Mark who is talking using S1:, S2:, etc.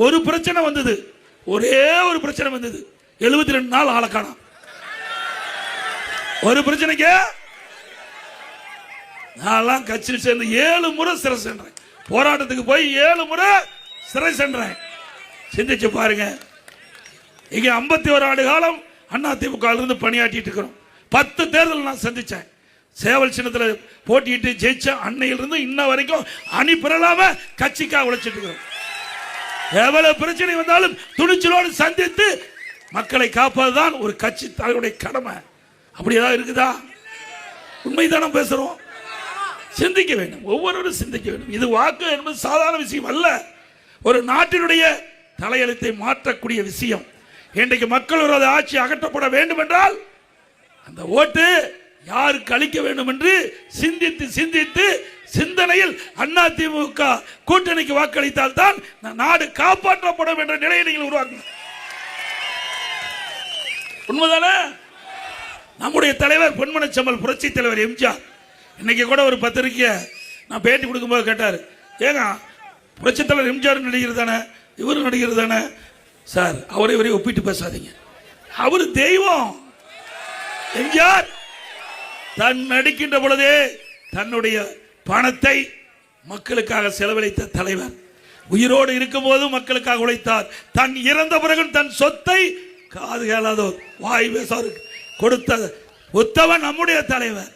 S1: ஒரு பிரச்சனை வந்தது, ஒரே ஒரு பிரச்சனை வந்தது, 72 நாள் ஆளை காணோம். ஒரு பிரச்சனைக்கு நான் கட்சியில் சேர்ந்து 7 முறை சிறை சென்றேன். போராட்டத்துக்கு போய் 7 முறை சிறை சென்றேன். சிந்திச்சு பாருங்க. இங்க 51 ஆண்டு காலம் அதிமுக இருந்து பணியாற்றிட்டு இருக்கிறோம். 10 தேர்தல் நான் சந்திச்சேன். சேவல் சின்னத்தில் போட்டிட்டு ஜெயிச்ச அன்னையிலிருந்து இன்ன வரைக்கும் அணி பெறலாம கட்சிக்காக உழைச்சிட்டு இருக்கிறோம். எவ்வளவு பிரச்சனை வந்தாலும் துணிச்சலோடு சந்தித்து மக்களை காப்பதுதான் ஒரு கட்சி தலைவருடைய கடமை. அப்படி ஏதாவது இருக்குதா? உண்மைதானே பேசுறோம். சிந்திக்க வேண்டும், ஒவ்வொருவரும் சிந்திக்க வேண்டும். இது வாக்கு என்பது சாதாரண விஷயம் அல்ல, ஒரு நாட்டினுடைய தலையெழுத்தை மாற்றக்கூடிய விஷயம். இன்றைக்கு மக்கள் விரோத ஆட்சி அகற்றப்பட வேண்டும் என்றால் அந்த ஓட்டு யாருக்கு அளிக்க வேண்டும் என்று சிந்தித்து சிந்தித்து சிந்தனையில் அதிமுக கூட்டணிக்கு வாக்களித்தால் தான் நாடு காப்பாற்றப்படும் என்ற நிலையை நீங்கள் உருவாக்கணும். உண்மைதானே? நம்முடைய தலைவர் பொன்மனச்செம்மல் புரட்சி தலைவர் எம்ஜிஆர் இன்னைக்கு கூட ஒரு பத்திரிக்கை நான் பேட்டி கொடுக்கும்போது கேட்டார், ஏங்க புரட்சி தலைவர் எம்ஜிஆர் நடிகர் தானே, இவரு நடிகர் தானே சார், அவரை இவரை ஒப்பிட்டு பேசாதீங்க, அவரு தெய்வம். எம்ஜிஆர் தன் நடிக்கின்ற பொழுதே தன்னுடைய பணத்தை மக்களுக்காக செலவழித்த தலைவர். உயிரோடு இருக்கும் போது மக்களுக்காக உழைத்தார். தன் இறந்த பிறகு தன் சொத்தை காது கேளாதோர் வாய் பேசாருக்கு கொடுத்த உத்தவன் நம்முடைய தலைவர்.